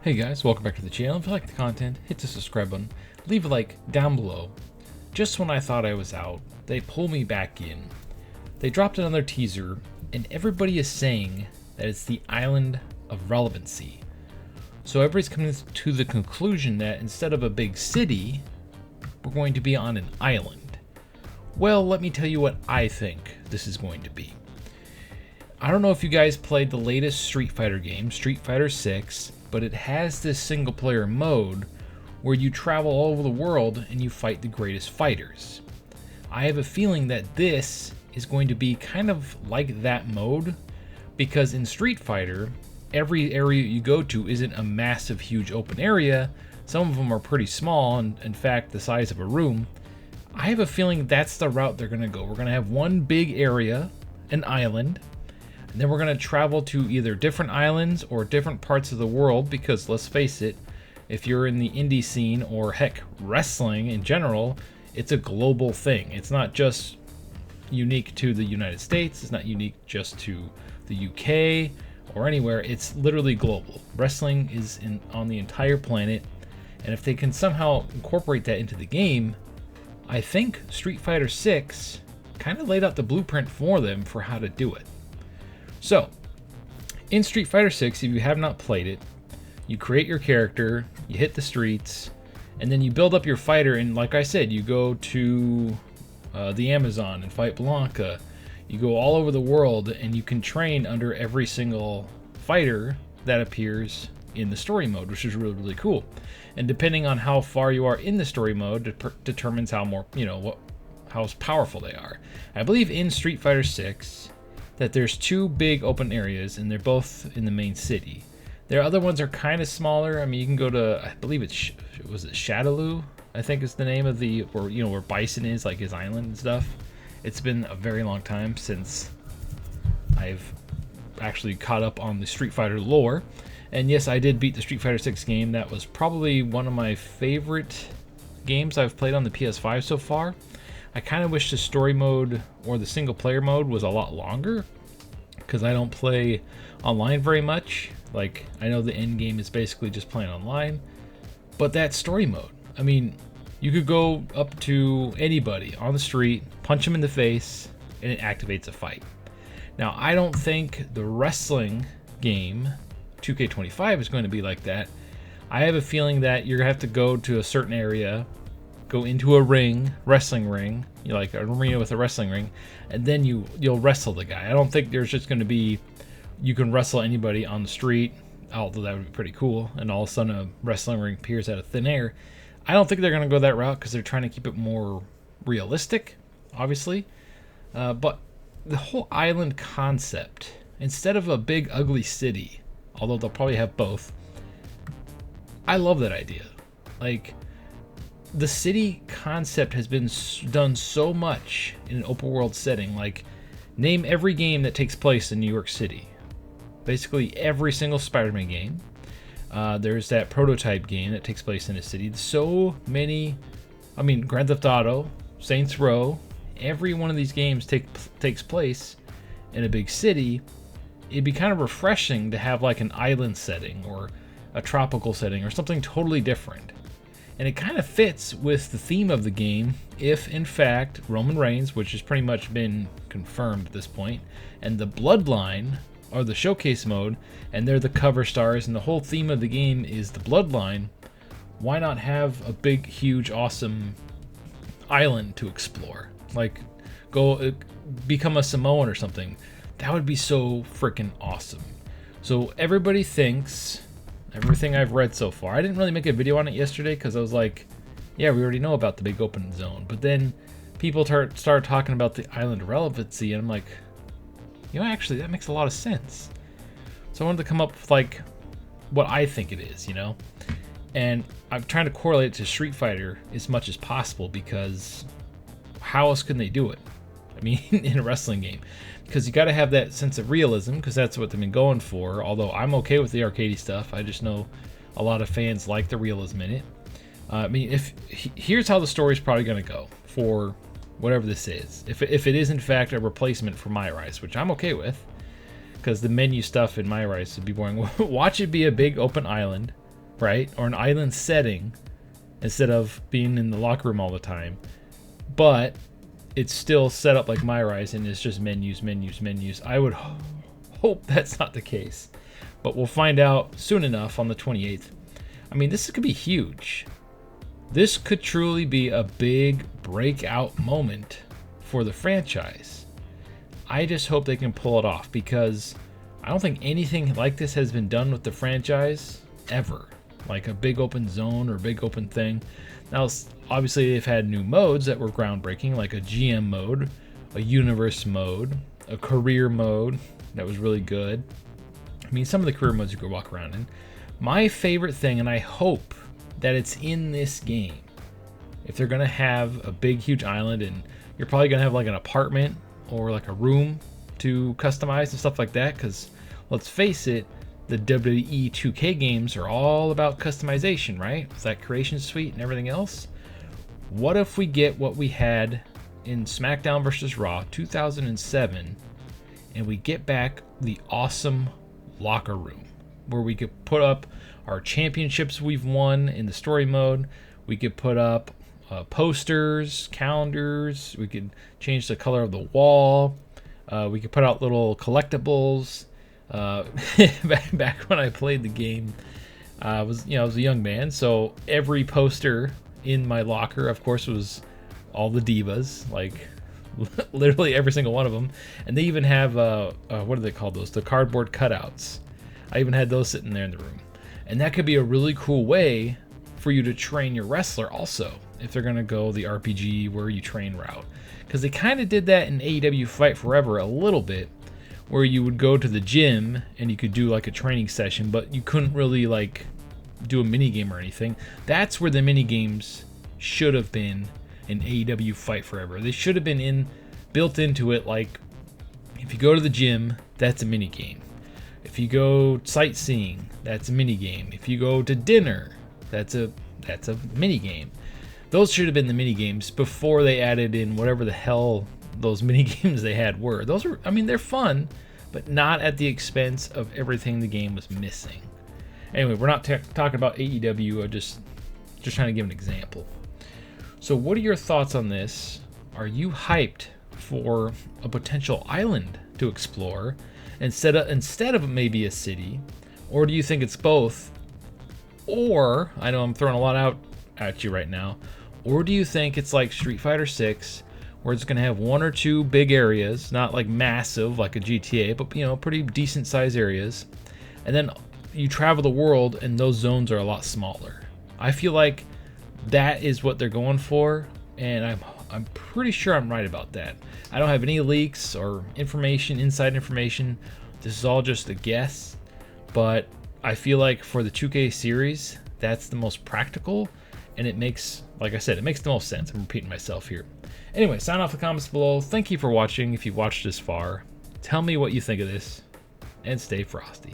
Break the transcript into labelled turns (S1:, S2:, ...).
S1: Hey guys, welcome back to the channel. If you like the content, hit the subscribe button, leave a like down below. Just when I thought I was out, they pull me back in. They dropped another teaser, and everybody is saying that it's the island of relevancy. So everybody's coming to the conclusion that instead of a big city, we're going to be on an island. Well, let me tell you what I think this is going to be. I don't know if you guys played the latest Street Fighter game, Street Fighter 6, but it has this single player mode where you travel all over the world and you fight the greatest fighters. I have a feeling that this is going to be kind of like that mode, because in Street Fighter, every area you go to isn't a massive, huge open area. Some of them are pretty small, and in fact, the size of a room. I have a feeling that's the route they're going to go. We're going to have one big area, an island, and then we're going to travel to either different islands or different parts of the world, because let's face it, if you're in the indie scene or heck, wrestling in general, it's a global thing. It's not just unique to the United States. It's not unique just to the UK or anywhere. It's literally global. Wrestling is on the entire planet, and if they can somehow incorporate that into the game, I think Street Fighter 6 kind of laid out the blueprint for them for how to do it. So, in Street Fighter 6, if you have not played it, you create your character, you hit the streets, and then you build up your fighter, and like I said, you go to the Amazon and fight Blanca. You go all over the world, and you can train under every single fighter that appears in the story mode, which is really, really cool. And depending on how far you are in the story mode, determines how how powerful they are. I believe in Street Fighter 6 that there's two big open areas, and they're both in the main city. Their other ones are kind of smaller. I mean, you can go to, I believe was it Shadaloo, I think is the name of where Bison is, like his island and stuff. It's been a very long time since I've actually caught up on the Street Fighter lore. And yes, I did beat the Street Fighter 6 game. That was probably one of my favorite games I've played on the PS5 so far. I kind of wish the story mode or the single player mode was a lot longer, because I don't play online very much. Like, I know the end game is basically just playing online, but that story mode, I mean, you could go up to anybody on the street, punch them in the face, and it activates a fight. Now, I don't think the wrestling game 2K25 is going to be like that. I have a feeling that you're going to have to go to a certain area, go into a wrestling ring, like an arena with a wrestling ring, and then you'll wrestle the guy. I don't think there's just going to be, you can wrestle anybody on the street, although that would be pretty cool, and all of a sudden a wrestling ring appears out of thin air. I don't think they're going to go that route, because they're trying to keep it more realistic, obviously. But the whole island concept, instead of a big ugly city, although they'll probably have both, I love that idea. Like, the city concept has been done so much in an open world setting. Like, name every game that takes place in New York City. Basically every single Spider-Man game. There's that prototype game that takes place in a city. So many, I mean, Grand Theft Auto, Saints Row, every one of these games takes place in a big city. It'd be kind of refreshing to have like an island setting or a tropical setting or something totally different. And it kind of fits with the theme of the game if, in fact, Roman Reigns, which has pretty much been confirmed at this point, and the Bloodline are the showcase mode, and they're the cover stars, and the whole theme of the game is the Bloodline. Why not have a big, huge, awesome island to explore? Like, go become a Samoan or something. That would be so freaking awesome. So everybody thinks, everything I've read so far, I didn't really make a video on it yesterday because I was like, yeah, we already know about the big open zone. But then people started talking about the island relevancy, and I'm like, actually, that makes a lot of sense. So I wanted to come up with like what I think it is, and I'm trying to correlate it to Street Fighter as much as possible, because how else can they do it? I mean, in a wrestling game, because you got to have that sense of realism, because that's what they've been going for. Although I'm okay with the arcadey stuff, I just know a lot of fans like the realism in it. I mean, here's how the story's probably going to go for whatever this is. If it is in fact a replacement for My Rise, which I'm okay with, because the menu stuff in My Rise would be boring. Watch it be a big open island right? Or an island setting instead of being in the locker room all the time. But it's still set up like My Rise and it's just menus, menus, menus. I would hope that's not the case. But we'll find out soon enough on the 28th. I mean, this could be huge. This could truly be a big breakout moment for the franchise. I just hope they can pull it off because I don't think anything like this has been done with the franchise ever. Like a big open zone or big open thing. Now, obviously, they've had new modes that were groundbreaking, like a GM mode, a universe mode, a career mode that was really good. I mean, some of the career modes you could walk around in. My favorite thing, and I hope that it's in this game, if they're going to have a big, huge island, and you're probably going to have like an apartment or like a room to customize and stuff like that, because let's face it, the WWE 2K games are all about customization, right? It's that creation suite and everything else. What if we get what we had in SmackDown vs. Raw 2007 and we get back the awesome locker room where we could put up our championships we've won in the story mode. We could put up posters, calendars. We could change the color of the wall. We could put out little collectibles. Back when I played the game, I was a young man, so every poster in my locker, of course, was all the divas, like literally every single one of them. And they even have what do they call those? The cardboard cutouts. I even had those sitting there in the room, and that could be a really cool way for you to train your wrestler also, if they're gonna go the RPG where you train route, because they kind of did that in AEW Fight Forever a little bit, where you would go to the gym and you could do like a training session, but you couldn't really like do a mini game or anything. That's where the mini games should have been in AEW Fight Forever. They should have been built into it. Like if you go to the gym, that's a mini game. If you go sightseeing, that's a mini game. If you go to dinner, that's a mini game. Those should have been the mini games before they added in whatever the hell those mini games they had were. Those are, I mean, they're fun, but not at the expense of everything the game was missing. Anyway, we're not talking about AEW. I'm just trying to give an example. So what are your thoughts on this? Are you hyped for a potential island to explore instead of maybe a city? Or do you think it's both? Or, I know I'm throwing a lot out at you right now, or do you think it's like Street Fighter 6, where it's going to have one or two big areas, not like massive like a GTA, but pretty decent sized areas, and then you travel the world and those zones are a lot smaller? I feel like that is what they're going for, and I'm pretty sure I'm right about that. I don't have any leaks or inside information. This is all just a guess, but I feel like for the 2K series, that's the most practical, and it makes, like I said, it makes the most sense. I'm repeating myself here. Anyway, sign off in the comments below. Thank you for watching. If you've watched this far, tell me what you think of this, and stay frosty.